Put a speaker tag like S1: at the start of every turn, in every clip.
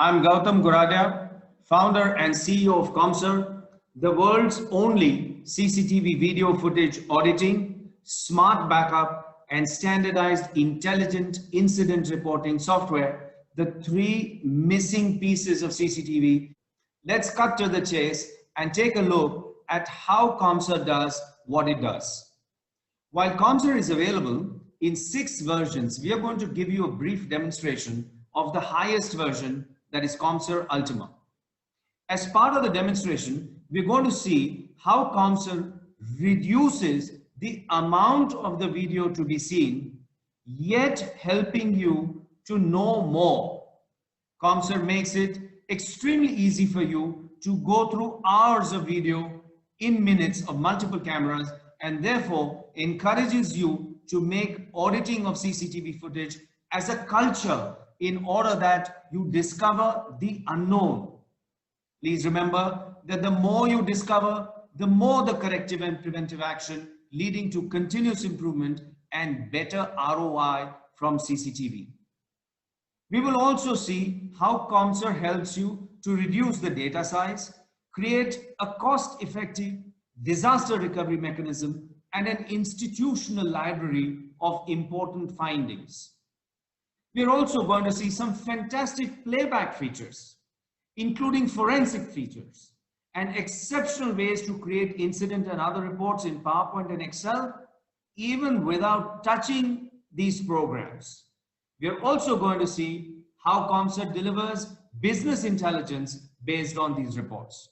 S1: I'm Gautam Guradia, founder and CEO of COM-SUR, the world's only CCTV video footage auditing, smart backup, and standardized intelligent incident reporting software, the three missing pieces of CCTV. Let's cut to the chase and take a look at how COM-SUR does what it does. While COM-SUR is available in 6 versions, we are going to give you a brief demonstration of the highest version, that is COM-SUR Ultima. As part of the demonstration, we're going to see how COM-SUR reduces the amount of the video to be seen, yet helping you to know more. COM-SUR makes it extremely easy for you to go through hours of video in minutes of multiple cameras, and therefore encourages you to make auditing of CCTV footage as a culture in order that you discover the unknown. Please remember that the more you discover, the more the corrective and preventive action, leading to continuous improvement and better ROI from CCTV. We will also see how COM-SUR helps you to reduce the data size, create a cost-effective disaster recovery mechanism, and an institutional library of important findings. We are also going to see some fantastic playback features, including forensic features and exceptional ways to create incident and other reports in PowerPoint and Excel, even without touching these programs. We are also going to see how COM-SUR delivers business intelligence based on these reports.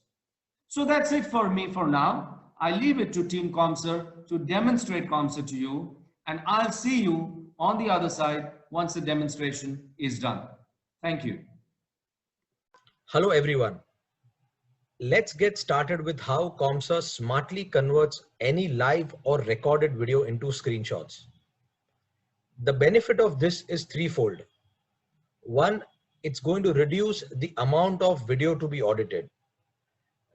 S1: So that's it for me for now. I leave it to Team COM-SUR to demonstrate COM-SUR to you, and I'll see you on the other side once the demonstration is done. Thank you.
S2: Hello everyone. Let's get started with how COM-SUR smartly converts any live or recorded video into screenshots. The benefit of this is threefold. One, it's going to reduce the amount of video to be audited.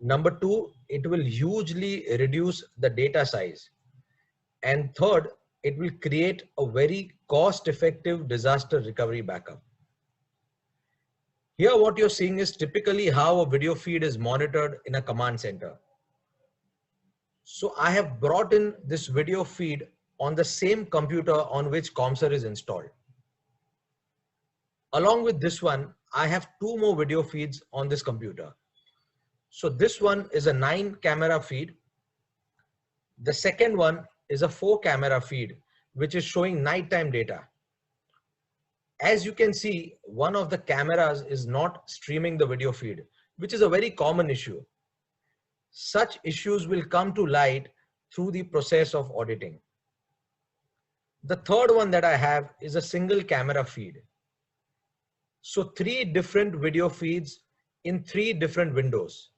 S2: Number two, it will hugely reduce the data size. And third, it will create a very cost-effective disaster recovery backup. Here what you're seeing is typically how a video feed is monitored in a command center. So I have brought in this video feed on the same computer on which COM-SUR is installed. Along with this one, I have 2 more video feeds on this computer. So this one is a 9-camera feed. The second one is a 4-camera feed, which is showing nighttime data. As you can see, one of the cameras is not streaming the video feed, which is a very common issue. Such issues will come to light through the process of auditing. The third one that I have is a single camera feed. So 3 different video feeds in 3 different windows.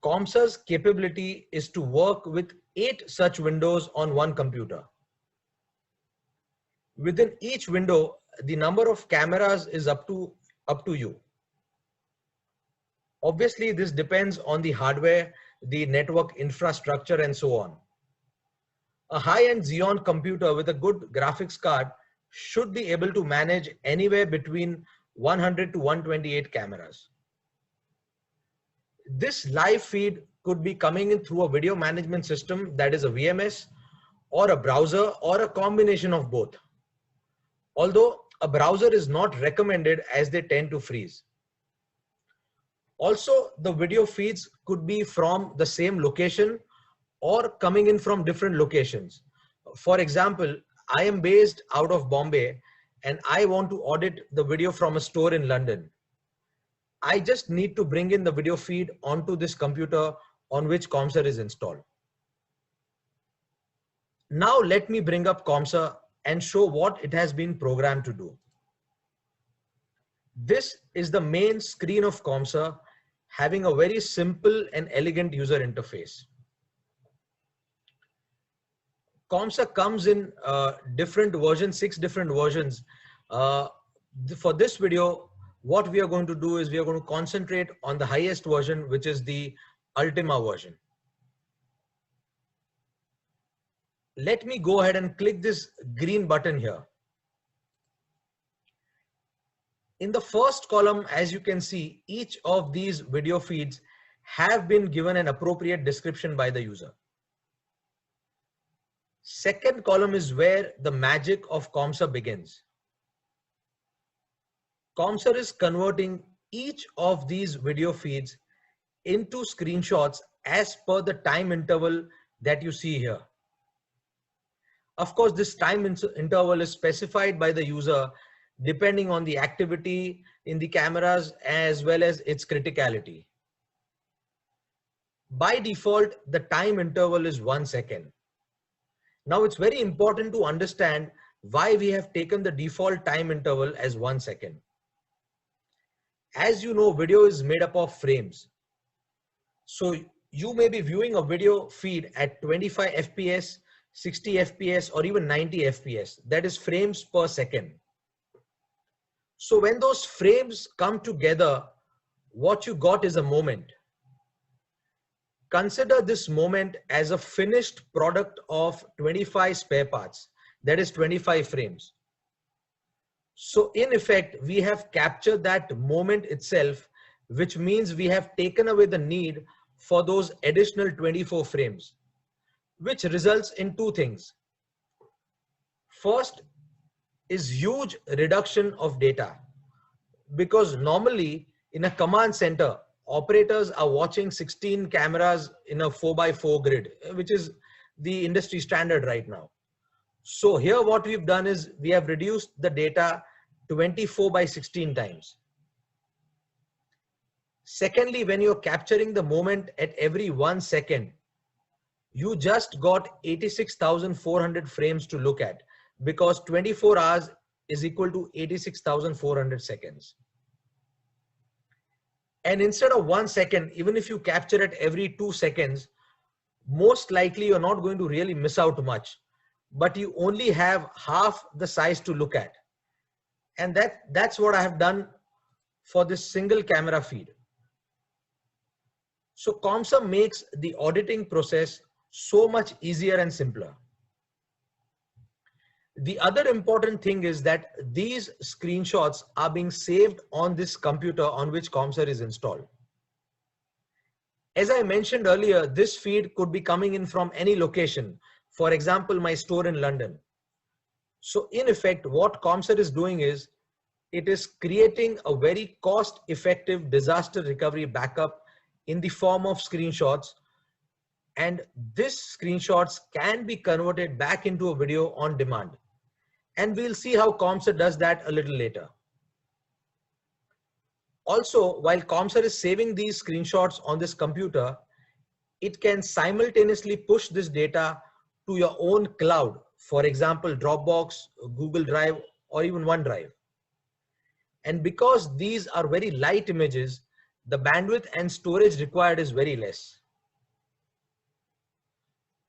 S2: COM-SUR's capability is to work with 8 such windows on one computer. Within each window, the number of cameras is up to you. Obviously, this depends on the hardware, the network infrastructure, and so on. A high-end Xeon computer with a good graphics card should be able to manage anywhere between 100 to 128 cameras. This live feed could be coming in through a video management system, that is a VMS, or a browser, or a combination of both. Although a browser is not recommended as they tend to freeze. Also, the video feeds could be from the same location or coming in from different locations. For example, I am based out of Bombay and I want to audit the video from a store in London. I just need to bring in the video feed onto this computer on which COM-SUR is installed. Now let me bring up COM-SUR and show what it has been programmed to do. This is the main screen of COM-SUR, having a very simple and elegant user interface. COM-SUR comes in different versions, 6 different versions. For this video, what we are going to do is we are going to concentrate on the highest version, which is the Ultima version. Let me go ahead and click this green button here. In the first column, as you can see, each of these video feeds have been given an appropriate description by the user. Second column is where the magic of COM-SUR begins. COM-SUR is converting each of these video feeds into screenshots as per the time interval that you see here. Of course, this time interval is specified by the user depending on the activity in the cameras as well as its criticality. By default, the time interval is 1 second. Now it's very important to understand why we have taken the default time interval as 1 second. As you know, video is made up of frames. So you may be viewing a video feed at 25 FPS, 60 FPS, or even 90 FPS. That is frames per second. So when those frames come together, what you got is a moment. Consider this moment as a finished product of 25 spare parts, that is 25 frames. So in effect, we have captured that moment itself, which means we have taken away the need for those additional 24 frames, which results in two things. First is huge reduction of data, because normally in a command center, operators are watching 16 cameras in a 4x4 grid, which is the industry standard right now. So here what we've done is we have reduced the data 24/16 times. Secondly, when you're capturing the moment at every 1 second, you just got 86,400 frames to look at, because 24 hours is equal to 86,400 seconds. And instead of 1 second, even if you capture it every 2 seconds, most likely you're not going to really miss out much, but you only have half the size to look at. And that's what I have done for this single camera feed. So COM-SUR makes the auditing process so much easier and simpler. The other important thing is that these screenshots are being saved on this computer on which COM-SUR is installed. As I mentioned earlier, this feed could be coming in from any location. For example, my store in London. So in effect, what COM-SUR is doing is, it is creating a very cost-effective disaster recovery backup in the form of screenshots. And these screenshots can be converted back into a video on demand. And we'll see how COM-SUR does that a little later. Also, while COM-SUR is saving these screenshots on this computer, it can simultaneously push this data to your own cloud. For example, Dropbox, Google Drive, or even OneDrive. And because these are very light images, the bandwidth and storage required is very less.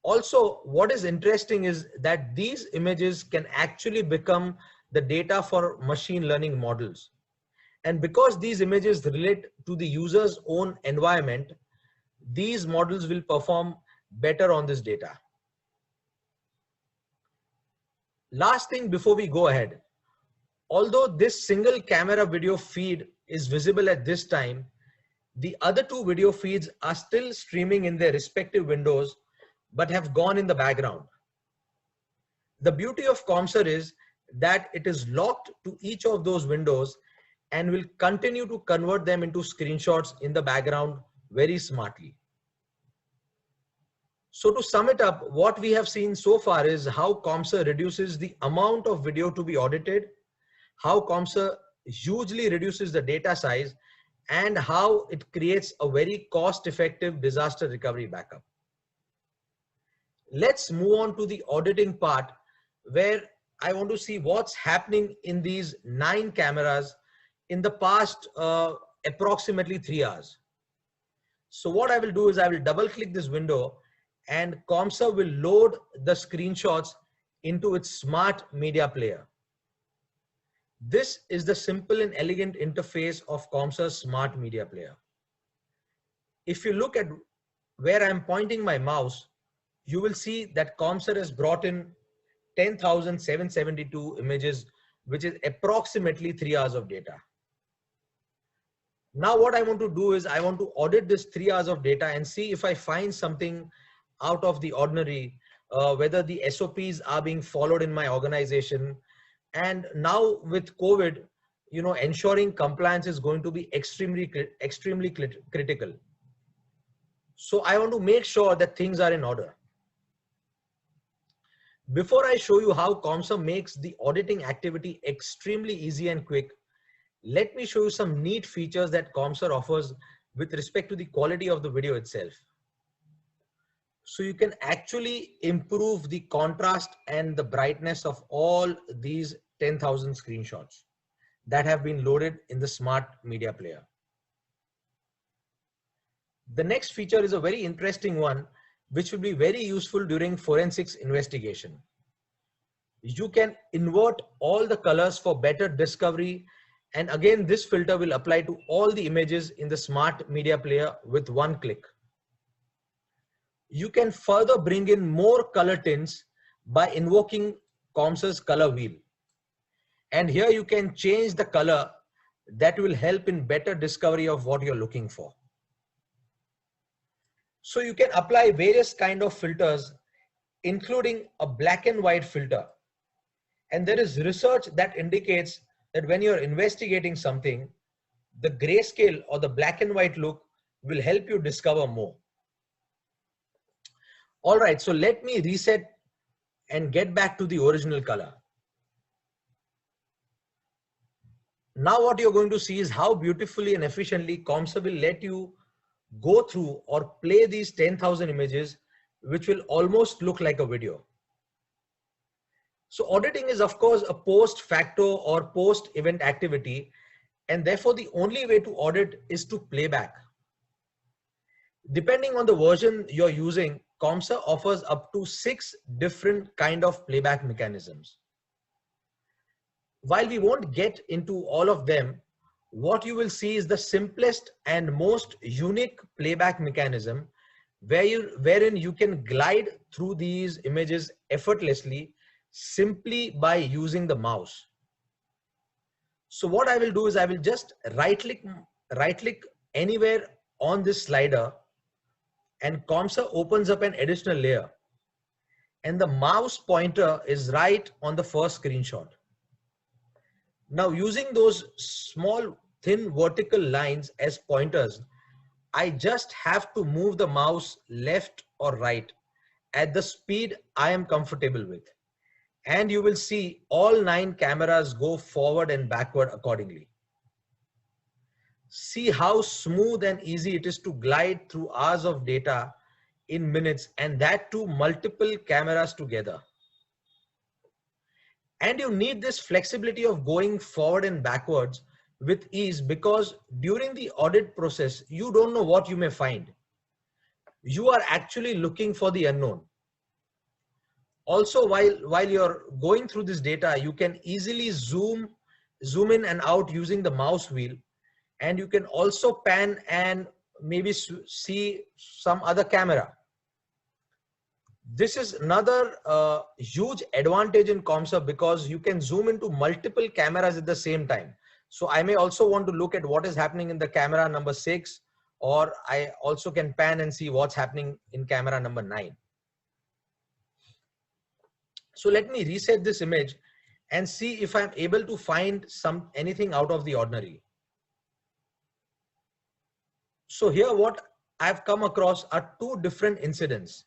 S2: Also, what is interesting is that these images can actually become the data for machine learning models. And because these images relate to the user's own environment, these models will perform better on this data. Last thing before we go ahead, although this single camera video feed is visible at this time, the other two video feeds are still streaming in their respective windows, but have gone in the background. The beauty of COM-SUR is that it is locked to each of those windows and will continue to convert them into screenshots in the background very smartly. So to sum it up, what we have seen so far is how COM-SUR reduces the amount of video to be audited, how COM-SUR hugely reduces the data size, and how it creates a very cost-effective disaster recovery backup. Let's move on to the auditing part, where I want to see what's happening in these 9 cameras in the past approximately 3 hours. So what I will do is I will double click this window and COM-SUR will load the screenshots into its smart media player. This is the simple and elegant interface of COM-SUR's smart media player. If you look at where I'm pointing my mouse, you will see that COM-SUR has brought in 10,772 images, which is approximately 3 hours of data. Now what I want to do is I want to audit this 3 hours of data and see if I find something out of the ordinary, whether the SOPs are being followed in my organization. And now with COVID, ensuring compliance is going to be extremely critical. So I want to make sure that things are in order. Before I show you how COM-SUR makes the auditing activity extremely easy and quick, let me show you some neat features that COM-SUR offers with respect to the quality of the video itself. So you can actually improve the contrast and the brightness of all these 10,000 screenshots that have been loaded in the smart media player. The next feature is a very interesting one, which will be very useful during forensics investigation. You can invert all the colors for better discovery. And again, this filter will apply to all the images in the smart media player with one click. You can further bring in more color tints by invoking COM-SUR's color wheel. And here you can change the color that will help in better discovery of what you're looking for. So you can apply various kind of filters, including a black and white filter. And there is research that indicates that when you're investigating something, the grayscale or the black and white look will help you discover more. All right, so let me reset and get back to the original color. Now what you're going to see is how beautifully and efficiently COM-SUR will let you go through or play these 10,000 images, which will almost look like a video. So auditing is of course a post-facto or post-event activity, and therefore the only way to audit is to playback. Depending on the version you're using, COM-SUR offers up to 6 different kind of playback mechanisms. While we won't get into all of them, what you will see is the simplest and most unique playback mechanism wherein you can glide through these images effortlessly simply by using the mouse. So what I will do is I will just right click anywhere on this slider, and COM-SUR opens up an additional layer, and the mouse pointer is right on the first screenshot. Now using those small thin vertical lines as pointers, I just have to move the mouse left or right at the speed I am comfortable with. And you will see all 9 cameras go forward and backward accordingly. See how smooth and easy it is to glide through hours of data in minutes, and that too multiple cameras together. And you need this flexibility of going forward and backwards with ease, because during the audit process, you don't know what you may find. You are actually looking for the unknown. Also, while you're going through this data, you can easily zoom in and out using the mouse wheel, and you can also pan and maybe see some other camera. This is another huge advantage in COM-SUR, because you can zoom into multiple cameras at the same time. So I may also want to look at what is happening in the camera number 6, or I also can pan and see what's happening in camera number 9. So let me reset this image and see if I'm able to find anything out of the ordinary. So here what I've come across are 2 different incidents.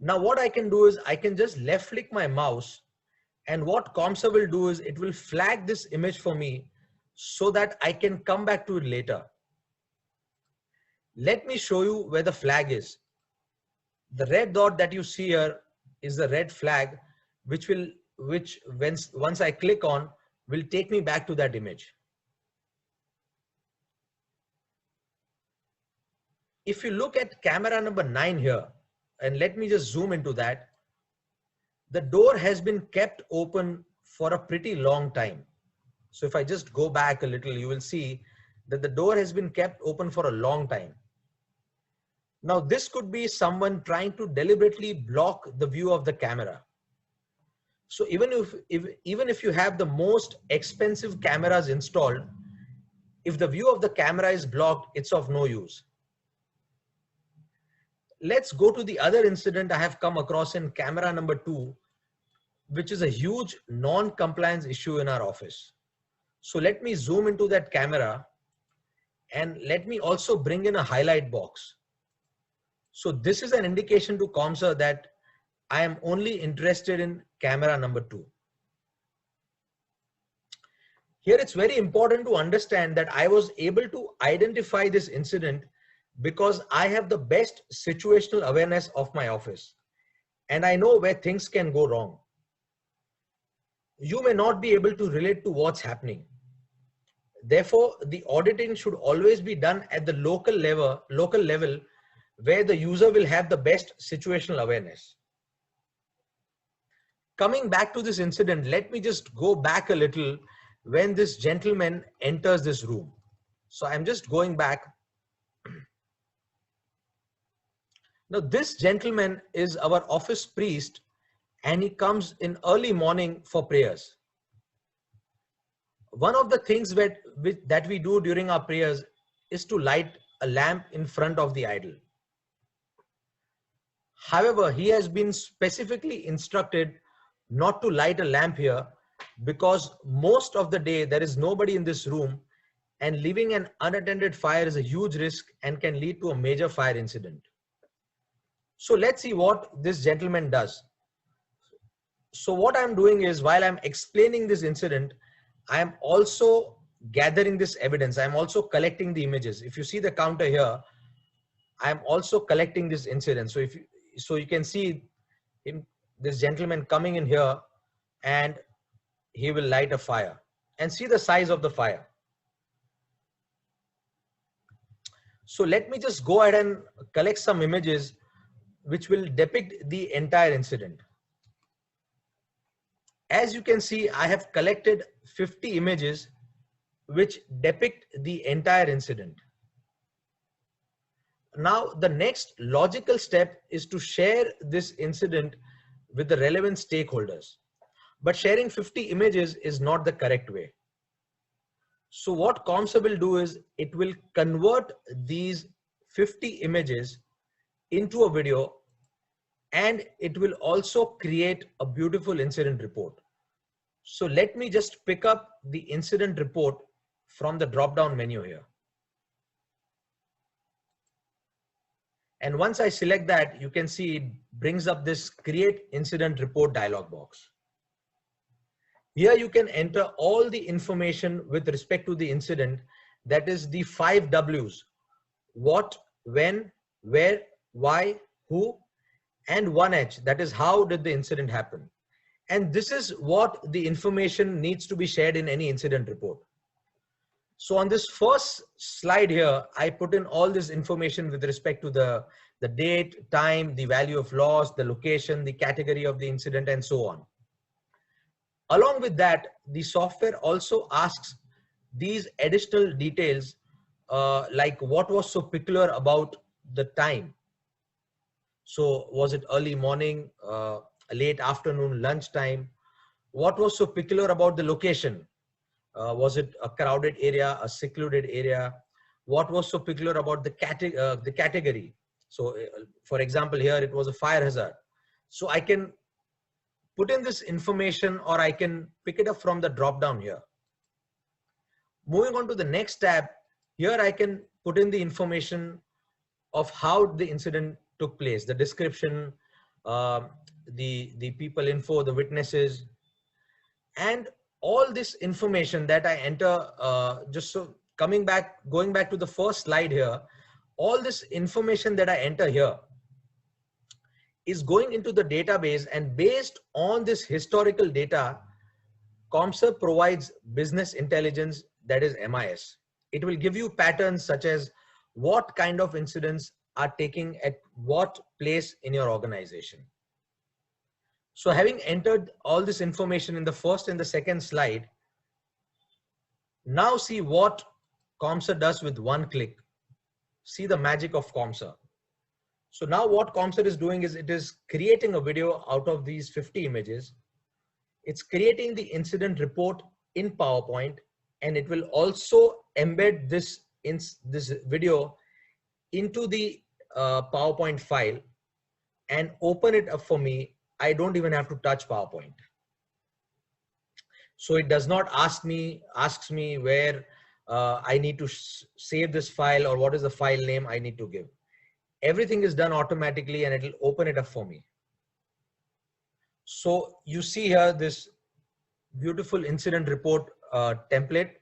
S2: Now what I can do is I can just left click my mouse, and what COM-SUR will do is it will flag this image for me so that I can come back to it later. Let me show you where the flag is. The red dot that you see here is the red flag, which once I click on will take me back to that image. If you look at camera number 9 here, and let me just zoom into that, the door has been kept open for a pretty long time. So if I just go back a little, you will see that the door has been kept open for a long time. Now this could be someone trying to deliberately block the view of the camera. So even if you have the most expensive cameras installed, If the view of the camera is blocked, it's of no use. Let's go to the other incident I have come across in camera number 2, which is a huge non-compliance issue in our office. So let me zoom into that camera and let me also bring in a highlight box. So this is an indication to COM-SUR that I am only interested in camera number 2. Here it's very important to understand that I was able to identify this incident because I have the best situational awareness of my office and I know where things can go wrong. You may not be able to relate to what's happening. Therefore, the auditing should always be done at the local level where the user will have the best situational awareness. Coming back to this incident, let me just go back a little when this gentleman enters this room. So I'm just going back. Now this gentleman is our office priest and he comes in early morning for prayers. One of the things that we do during our prayers is to light a lamp in front of the idol. However, he has been specifically instructed not to light a lamp here because most of the day there is nobody in this room and leaving an unattended fire is a huge risk and can lead to a major fire incident. So let's see what this gentleman does. So what I'm doing is, while I'm explaining this incident, I am also gathering this evidence. I'm also collecting the images. If you see the counter here, I'm also collecting this incident. So you can see this gentleman coming in here and he will light a fire and see the size of the fire. So let me just go ahead and collect some images which will depict the entire incident. As you can see, I have collected 50 images which depict the entire incident. Now, the next logical step is to share this incident with the relevant stakeholders. But sharing 50 images is not the correct way. So what COM-SUR will do is it will convert these 50 images into a video and it will also create a beautiful incident report. So let me just pick up the incident report from the drop-down menu here. And once I select that, you can see it brings up this create incident report dialog box. Here you can enter all the information with respect to the incident, that is the 5 W's: what, when, where, why, who, and 1 H, that is how did the incident happen. And this is what the information needs to be shared in any incident report. So on this first slide here, I put in all this information with respect to the date, time, the value of loss, the location, the category of the incident, and so on. Along with that, the software also asks these additional details like what was so peculiar about the time. So was it early morning, late afternoon, lunchtime? What was so peculiar about the location? Was it a crowded area, a secluded area? What was so peculiar about the category? So for example, here it was a fire hazard. So I can put in this information or I can pick it up from the drop down here. Moving on to the next tab, here I can put in the information of how the incident took place, the description, the people info, the witnesses, and all this information that I enter. Just so going back to the first slide here, all this information that I enter here is going into the database, and based on this historical data, COM-SUR provides business intelligence, that is MIS. It will give you patterns such as what kind of incidents are taking at what place in your organization. So having entered all this information in the first and the second slide, now see what COM-SUR does with one click. See the magic of COM-SUR. So now what COM-SUR is doing is it is creating a video out of these 50 images. It's creating the incident report in PowerPoint, and it will also embed this video into the PowerPoint file and open it up for me. I don't even have to touch PowerPoint. So it does not asks me where I need to save this file or what is the file name I need to give. Everything is done automatically and it will open it up for me. So you see here this beautiful incident report template.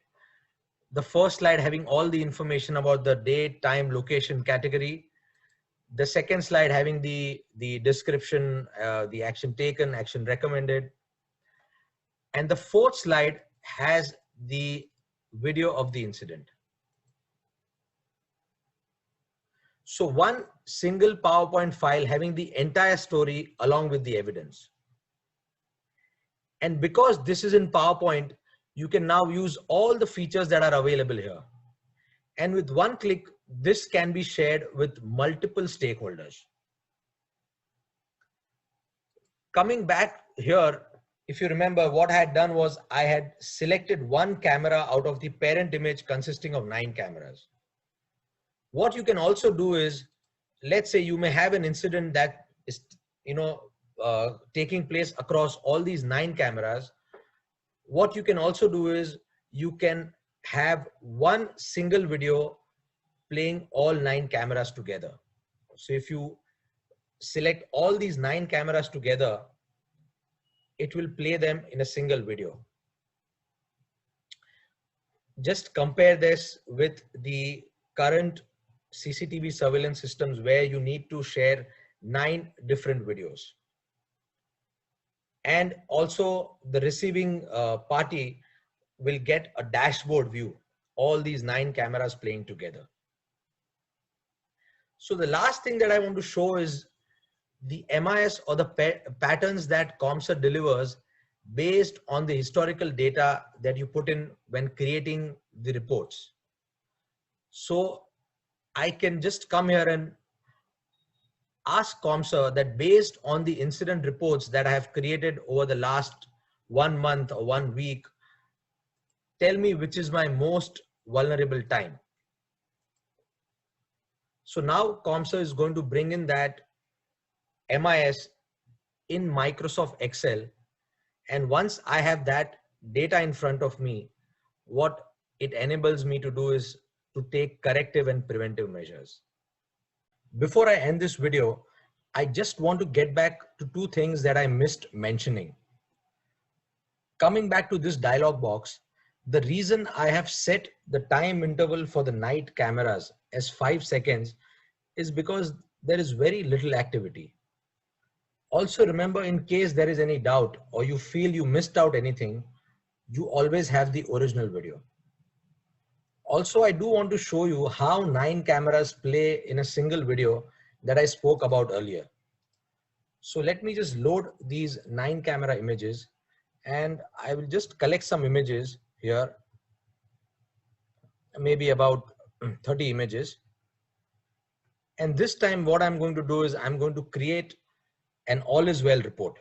S2: The first slide having all the information about the date, time, location, category. The second slide having the description, the action taken, action recommended. And the fourth slide has the video of the incident. So one single PowerPoint file having the entire story along with the evidence. And because this is in PowerPoint, you can now use all the features that are available here. And with one click, this can be shared with multiple stakeholders. Coming back here, if you remember, what I had done was I had selected one camera out of the parent image consisting of 9 cameras. What you can also do is, let's say you may have an incident that is, taking place across all these 9 cameras. What you can also do is you can have one single video playing all 9 cameras together. So if you select all these 9 cameras together, it will play them in a single video. Just compare this with the current CCTV surveillance systems where you need to share 9 different videos. And also the receiving party will get a dashboard view, all these 9 cameras playing together. So the last thing that I want to show is the MIS or the patterns that COM-SUR delivers based on the historical data that you put in when creating the reports. So I can just come here and ask COM-SUR that based on the incident reports that I have created over the last 1 month or 1 week, tell me which is my most vulnerable time. So now COM-SUR is going to bring in that MIS in Microsoft Excel. And once I have that data in front of me, what it enables me to do is to take corrective and preventive measures. Before I end this video, I just want to get back to 2 things that I missed mentioning. Coming back to this dialog box, the reason I have set the time interval for the night cameras as 5 seconds is because there is very little activity. Also remember, in case there is any doubt or you feel you missed out anything, you always have the original video. Also, I do want to show you how 9 cameras play in a single video that I spoke about earlier. So let me just load these 9 camera images and I will just collect some images here, maybe about 30 images. And this time what I'm going to do is I'm going to create an all is well report.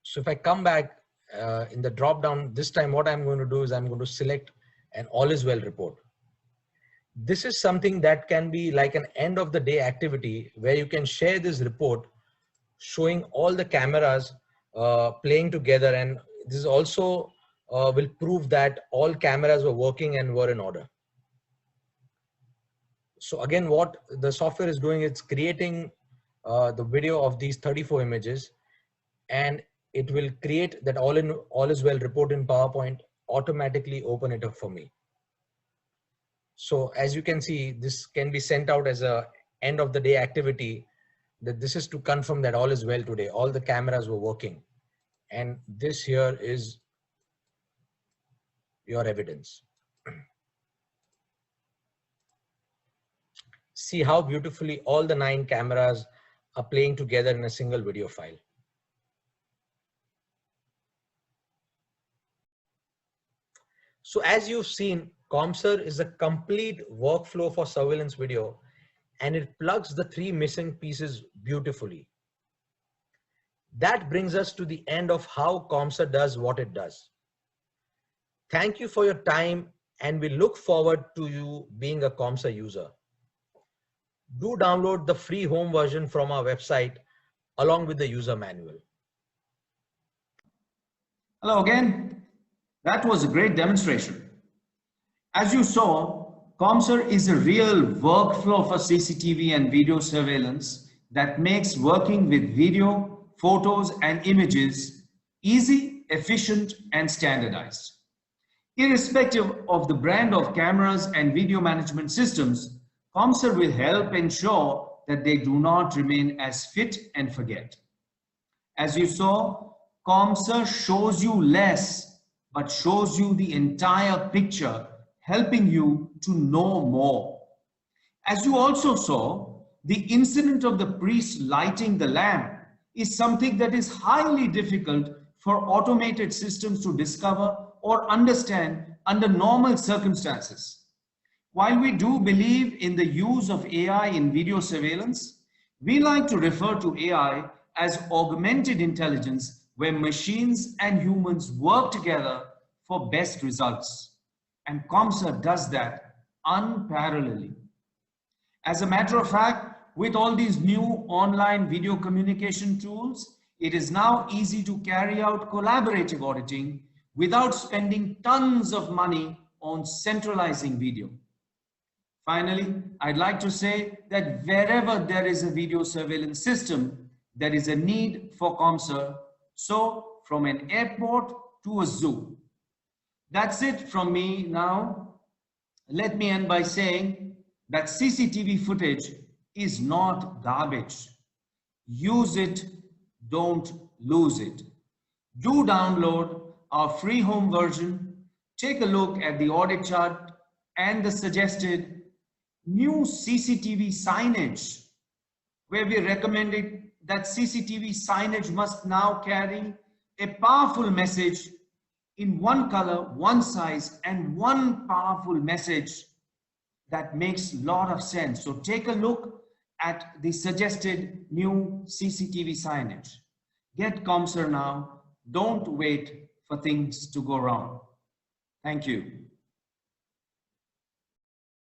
S2: So if I come back in the drop down, this time what I'm going to do is I'm going to select an all is well report. This is something that can be like an end of the day activity where you can share this report showing all the cameras playing together, and this also will prove that all cameras were working and were in order. So again, what the software is doing, it's creating the video of these 34 images, and it will create that all is well report in PowerPoint, automatically open it up for me. So as you can see, this can be sent out as a end of the day activity, that this is to confirm that all is well today. All the cameras were working. And this here is your evidence. See how beautifully all the 9 cameras are playing together in a single video file. So as you've seen, COM-SUR is a complete workflow for surveillance video, and it plugs the 3 missing pieces beautifully. That brings us to the end of how COM-SUR does what it does. Thank you for your time, and we look forward to you being a COM-SUR user. Do download the free home version from our website along with the user manual.
S1: Hello again. That was a great demonstration. As you saw, COM-SUR is a real workflow for CCTV and video surveillance that makes working with video, photos, and images easy, efficient, and standardized. Irrespective of the brand of cameras and video management systems, COM-SUR will help ensure that they do not remain as fit and forget. As you saw, COM-SUR shows you less, but shows you the entire picture, helping you to know more. As you also saw, the incident of the priest lighting the lamp is something that is highly difficult for automated systems to discover or understand under normal circumstances. While we do believe in the use of AI in video surveillance, we like to refer to AI as augmented intelligence, where machines and humans work together for best results. And COM-SUR does that unparalleledly. As a matter of fact, with all these new online video communication tools, it is now easy to carry out collaborative auditing without spending tons of money on centralizing video. Finally, I'd like to say that wherever there is a video surveillance system, there is a need for COM-SUR. So from an airport to a zoo. That's it from me now. Let me end by saying that CCTV footage is not garbage. Use it, don't lose it. Do download our free home version. Take a look at the audit chart and the suggested new CCTV signage, where we recommended that CCTV signage must now carry a powerful message in one color, one size, and one powerful message that makes a lot of sense. So take a look at the suggested new CCTV signage. Get COM-SUR now. Don't wait for things to go wrong. Thank you.